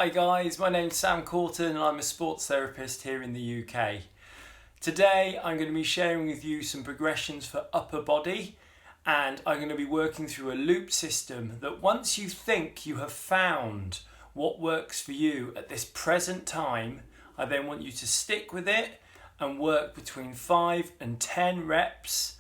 Hi guys, my name's Sam Corton and I'm a sports therapist here in the UK. Today I'm going to be sharing with you some progressions for upper body, and I'm going to be working through a loop system that once you think you have found what works for you at this present time, I then want you to stick with it and work between 5 and 10 reps,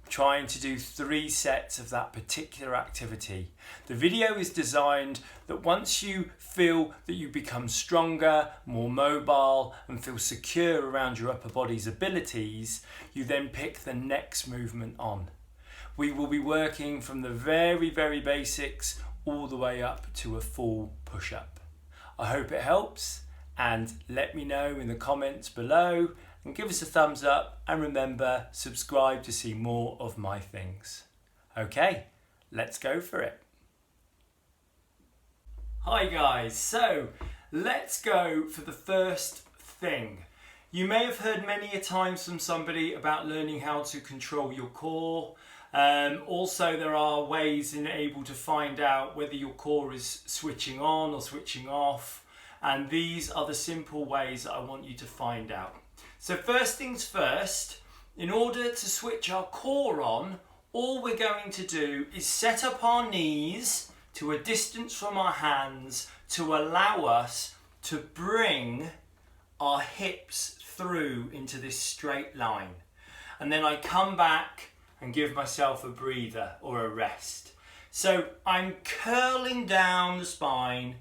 trying to do 3 sets of that particular activity. The video is designed that once you feel that you become stronger, more mobile and feel secure around your upper body's abilities, you then pick the next movement on. We will be working from the very basics all the way up to a full push-up. I hope it helps, and let me know in the comments below and give us a thumbs up, and remember, subscribe to see more of my things. Okay, let's go for it. Hi guys, so let's go for the first thing. You may have heard many a times from somebody about learning how to control your core. Also, there are ways in able to find out whether your core is switching on or switching off, and these are the simple ways that I want you to find out. So first things first, in order to switch our core on, all we're going to do is set up our knees to a distance from our hands to allow us to bring our hips through into this straight line. And then I come back and give myself a breather or a rest. So I'm curling down the spine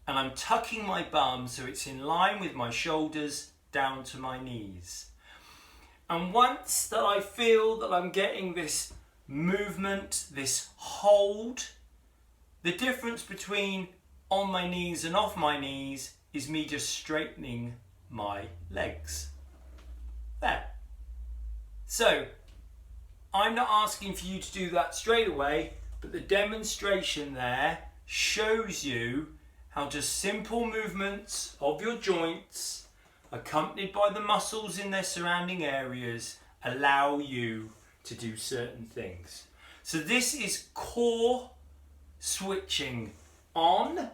and I'm tucking my bum so it's in line with my shoulders down to my knees. And once that I feel that I'm getting this movement, this hold, the difference between on my knees and off my knees is me just straightening my legs. There. So, I'm not asking for you to do that straight away, but the demonstration there shows you how just simple movements of your joints, accompanied by the muscles in their surrounding areas, allow you to do certain things. So this is core switching on,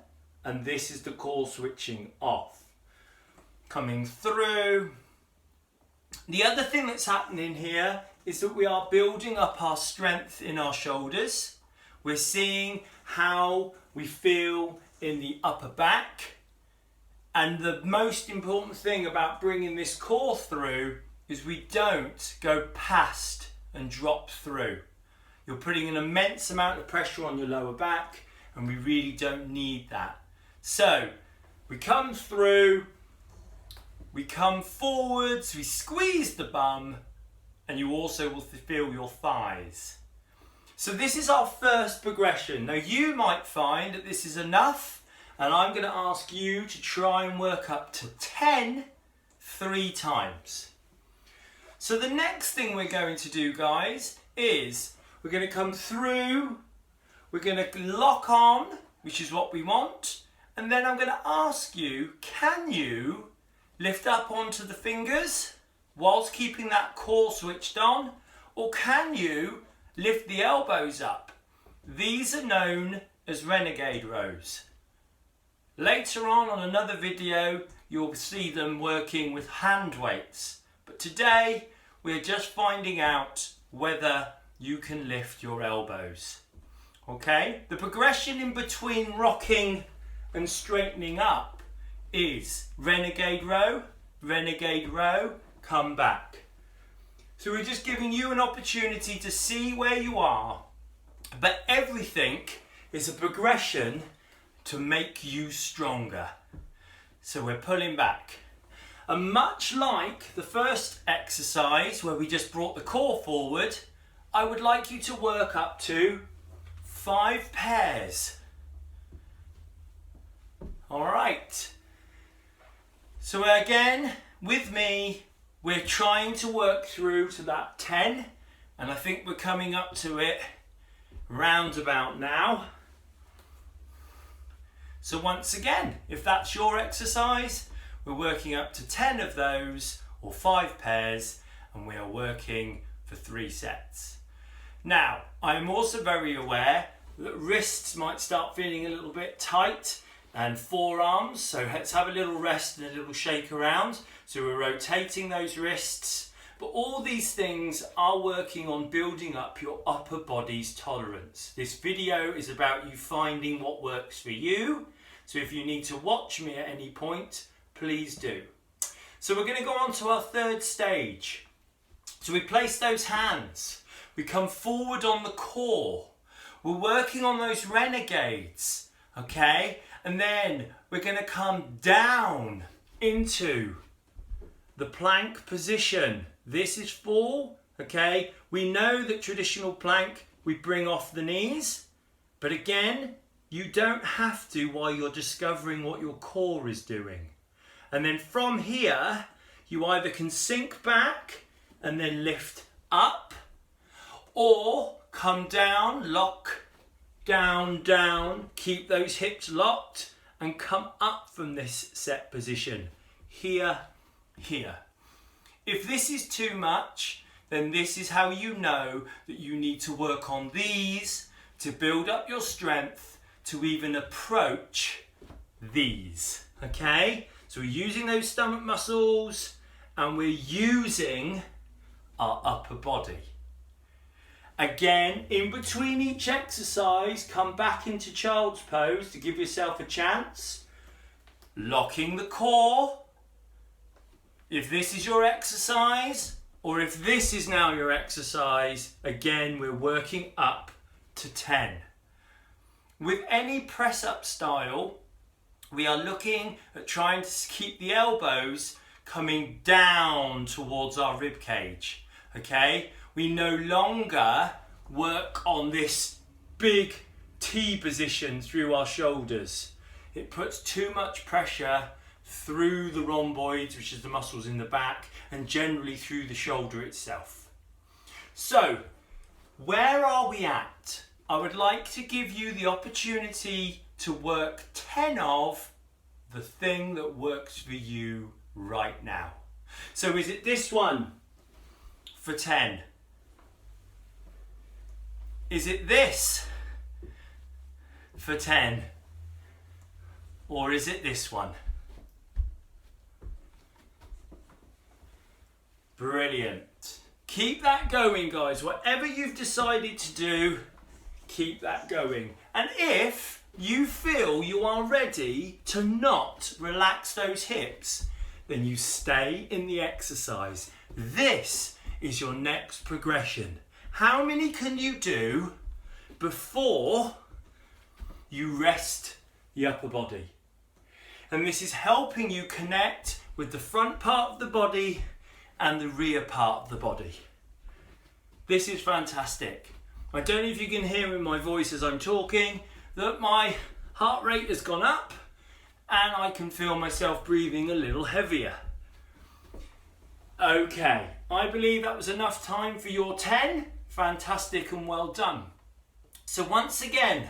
and this is the core switching off. Coming through. The other thing that's happening here is that we are building up our strength in our shoulders. We're seeing how we feel in the upper back. And the most important thing about bringing this core through is we don't go past and drop through. You're putting an immense amount of pressure on your lower back, and we really don't need that. So we come through, we come forwards, we squeeze the bum, and you also will feel your thighs. So this is our first progression. Now you might find that this is enough, and I'm going to ask you to try and work up to 10 3 times. So the next thing we're going to do, guys, is we're going to come through, we're going to lock on, which is what we want, and then I'm going to ask you, can you lift up onto the fingers whilst keeping that core switched on, or can you lift the elbows up? These are known as renegade rows. Later on another video, you'll see them working with hand weights. But today, we're just finding out whether you can lift your elbows. Okay? The progression in between rocking and straightening up is renegade row, come back. So we're just giving you an opportunity to see where you are, but everything is a progression to make you stronger. So we're pulling back. And much like the first exercise where we just brought the core forward, I would like you to work up to 5 pairs. All right. So again, with me, we're trying to work through to that 10, and I think we're coming up to it round about now. So once again, if that's your exercise, we're working up to 10 of those, or 5 pairs, and we are working for 3 sets. Now, I'm also very aware that wrists might start feeling a little bit tight. and forearms. So let's have a little rest and a little shake around. So we're rotating those wrists. But all these things are working on building up your upper body's tolerance. This video is about you finding what works for you. So if you need to watch me at any point, please do. So we're going to go on to our third stage. So we place those hands. We come forward on the core. We're working on those renegades, okay? And then we're going to come down into the plank position. This is fall, okay? We know that traditional plank, we bring off the knees, but again, you don't have to while you're discovering what your core is doing. And then from here, you either can sink back and then lift up, or come down, lock, down, down, keep those hips locked, and come up from this set position. Here, here. If this is too much, then this is how you know that you need to work on these to build up your strength to even approach these, okay? So we're using those stomach muscles and we're using our upper body. Again, in between each exercise, come back into child's pose to give yourself a chance. Locking the core. If this is your exercise, or if this is now your exercise, again, we're working up to 10. With any press-up style, we are looking at trying to keep the elbows coming down towards our rib cage, okay? We no longer work on this big T position through our shoulders. It puts too much pressure through the rhomboids, which is the muscles in the back, and generally through the shoulder itself. So, where are we at? I would like to give you the opportunity to work 10 of the thing that works for you right now. So is it this one for 10? Is it this for 10? Or is it this one? Brilliant. Keep that going, guys. Whatever you've decided to do, keep that going. And if you feel you are ready to not relax those hips, then you stay in the exercise. This is your next progression. How many can you do before you rest the upper body? And this is helping you connect with the front part of the body and the rear part of the body. This is fantastic. I don't know if you can hear in my voice as I'm talking that my heart rate has gone up and I can feel myself breathing a little heavier. Okay, I believe that was enough time for your 10. Fantastic and well done. So once again,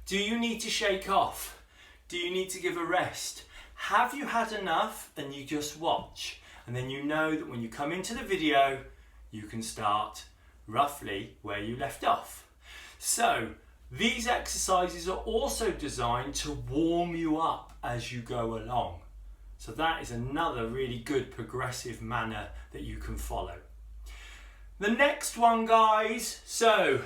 do you need to shake off? Do you need to give a rest? Have you had enough and you just watch? And then you know that when you come into the video, you can start roughly where you left off. So these exercises are also designed to warm you up as you go along. So that is another really good progressive manner that you can follow. The next one, guys, so,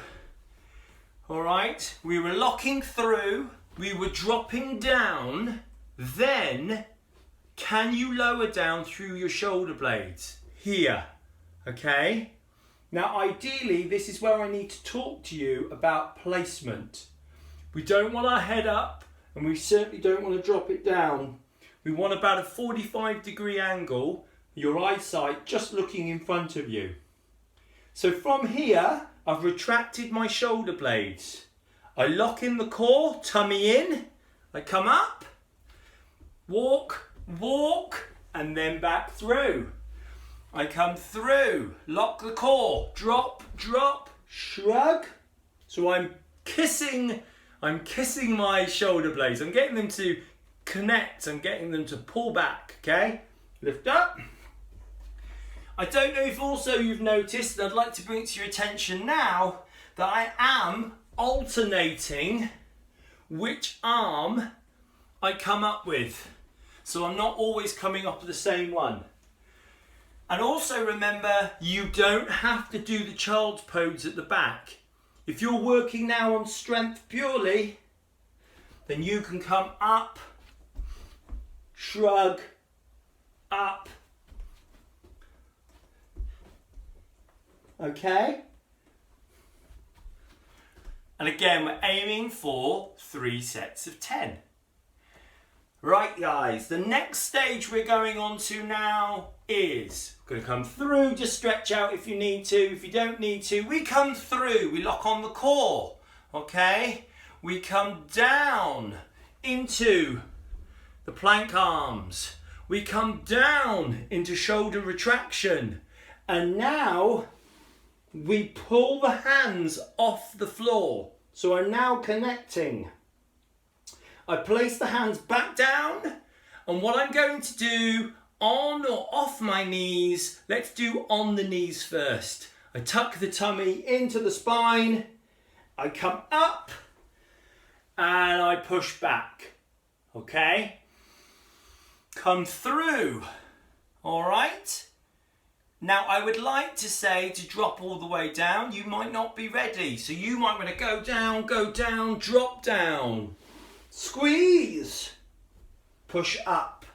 all right, we were locking through, we were dropping down, then can you lower down through your shoulder blades? Here, okay? Now, ideally, this is where I need to talk to you about placement. We don't want our head up, and we certainly don't want to drop it down. We want about a 45-degree angle, your eyesight just looking in front of you. So from here, I've retracted my shoulder blades. I lock in the core, tummy in, I come up, walk, walk, and then back through. I come through, lock the core, drop, drop, shrug. So I'm kissing my shoulder blades. I'm getting them to connect, I'm getting them to pull back, okay? Lift up. I don't know if also you've noticed, and I'd like to bring it to your attention now, that I am alternating which arm I come up with. So I'm not always coming up with the same one. And also remember, you don't have to do the child's pose at the back. If you're working now on strength purely, then you can come up, shrug, up. Okay? And again, we're aiming for 3 sets of 10. Right guys, the next stage we're going on to now is going to come through, just stretch out if you need to. If you don't need to, we come through, we lock on the core, okay? We come down into the plank arms. We come down into shoulder retraction. And now we pull the hands off the floor. So I'm now connecting. I place the hands back down, and what I'm going to do on or off my knees, let's do on the knees first. I tuck the tummy into the spine, I come up, and I push back, okay? Come through, all right? Now I would like to say to drop all the way down. You might not be ready, so you might want to go down, drop down. Squeeze, push up,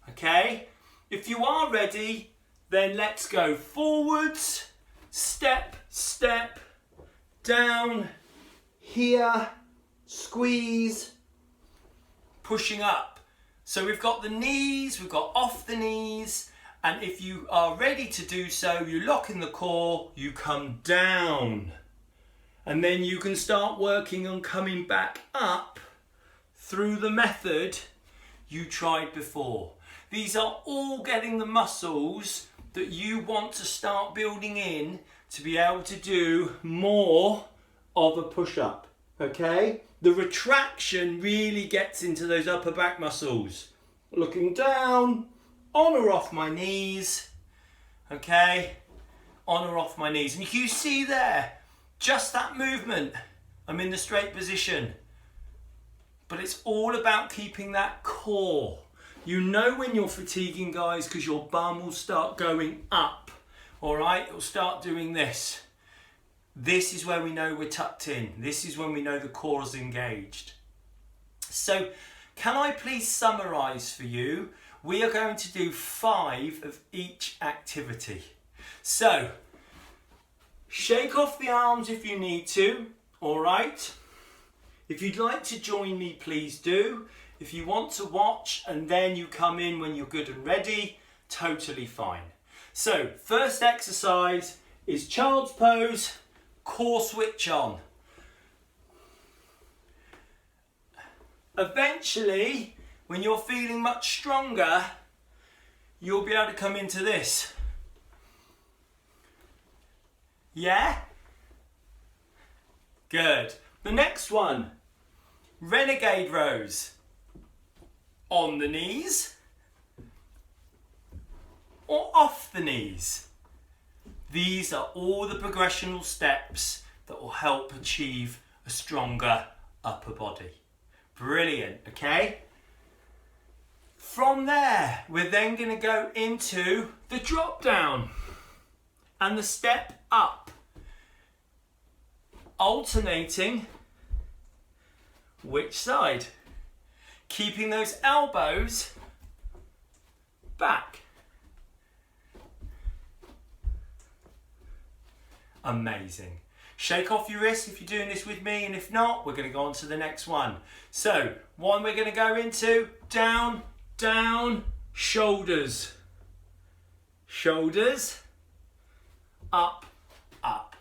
okay? If you are ready, then let's go forwards, step, step, down, here, squeeze, pushing up. So we've got the knees, we've got off the knees, and if you are ready to do so, you lock in the core, you come down, and then you can start working on coming back up through the method you tried before. These are all getting the muscles that you want to start building in to be able to do more of a push-up, okay? The retraction really gets into those upper back muscles. Looking down, on or off my knees, okay? On or off my knees. And you see there, just that movement. I'm in the straight position. But it's all about keeping that core. You know when you're fatiguing, guys, because your bum will start going up. All right, it'll start doing this. This is where we know we're tucked in. This is when we know the core is engaged. So can I please summarize for you? We are going to do 5 of each activity. So shake off the arms if you need to, all right? If you'd like to join me, please do. If you want to watch and then you come in when you're good and ready, totally fine. So, first exercise is child's pose, core switch on. Eventually, when you're feeling much stronger, you'll be able to come into this. Yeah? Good. The next one, renegade rows. On the knees or off the knees. These are all the progressional steps that will help achieve a stronger upper body. Brilliant, okay? From there, we're then going to go into the drop down and the step up, alternating which side? Keeping those elbows back. Amazing. Shake off your wrists if you're doing this with me, and if not, we're going to go on to the next one. So, one we're going to go into, down, down, shoulders. Shoulders, up, up.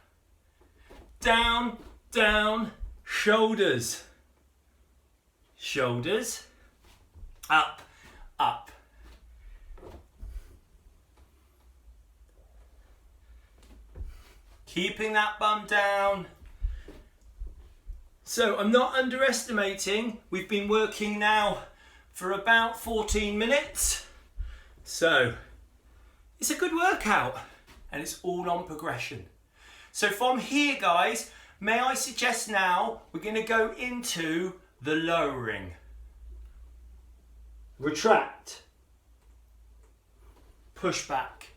Down, down, shoulders. Shoulders, up, up. Keeping that bum down. So I'm not underestimating. We've been working now for about 14 minutes. So it's a good workout and it's all on progression. So from here, guys, may I suggest now we're going to go into the lowering. retract, push back.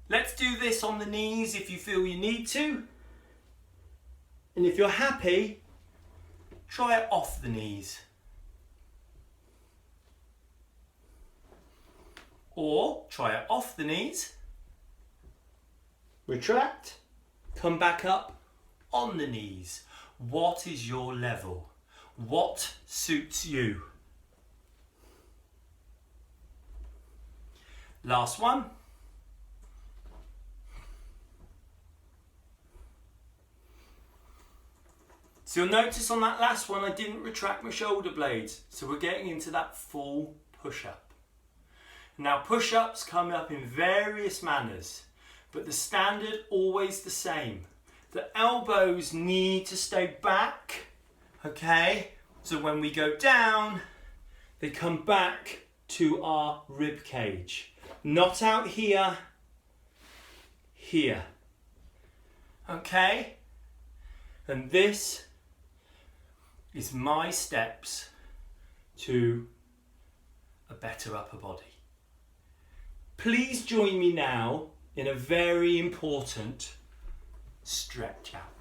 Let's do this on the knees if you feel you need to. And if you're happy, try it off the knees. Or try it off the knees, retract, come back up on the knees. What is your level? What suits you? Last one. So you'll notice on that last one I didn't retract my shoulder blades. So we're getting into that full push-up. Now push-ups come up in various manners, but the standard always the same. The elbows need to stay back, okay? So when we go down, they come back to our rib cage. Not out here, here. Okay? And this is my steps to a better upper body. Please join me now in a very important stretch out.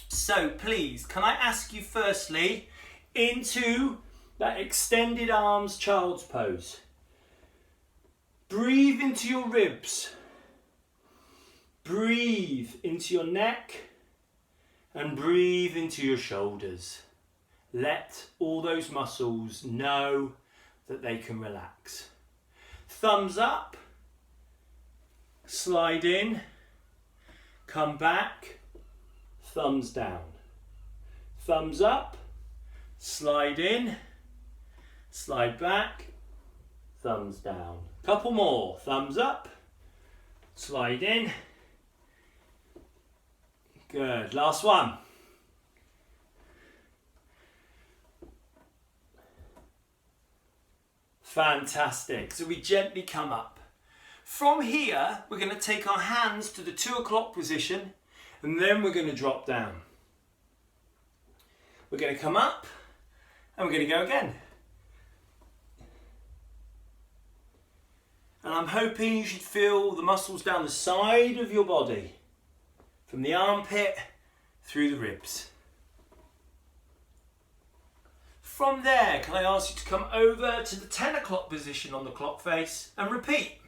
So please, can I ask you firstly into that extended arms child's pose. Breathe into your ribs. Breathe into your neck and breathe into your shoulders. Let all those muscles know that they can relax. Thumbs up, slide in, come back, thumbs down. Thumbs up, slide in, slide back, thumbs down. Couple more, thumbs up, slide in. Good, last one. Fantastic. So we gently come up. From here, we're going to take our hands to the 2 o'clock position and then we're going to drop down. We're going to come up and we're going to go again. And I'm hoping you should feel the muscles down the side of your body, from the armpit through the ribs. From there, can I ask you to come over to the 10 o'clock position on the clock face and repeat.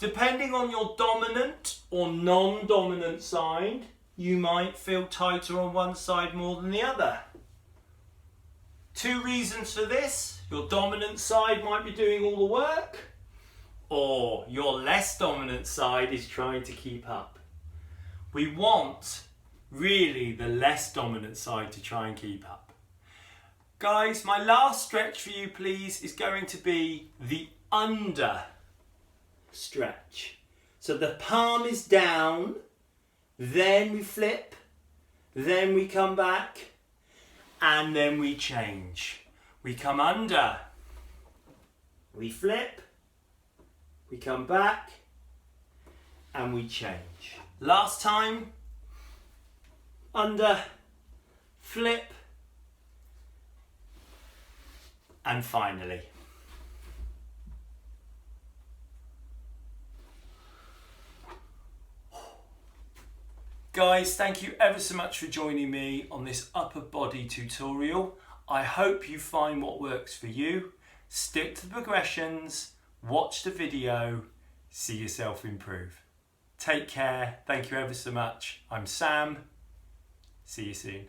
Depending on your dominant or non-dominant side, you might feel tighter on one side more than the other. 2 reasons for this. Your dominant side might be doing all the work, or your less dominant side is trying to keep up. We want really the less dominant side to try and keep up. Guys, my last stretch for you please is going to be the under stretch. So the palm is down, then we flip, then we come back, and then we change. We come under, we flip, we come back, and we change. Last time, under, flip, and finally. Guys, thank you ever so much for joining me on this upper body tutorial. I hope you find what works for you. Stick to the progressions, watch the video, see yourself improve. Take care, thank you ever so much. I'm Sam, see you soon.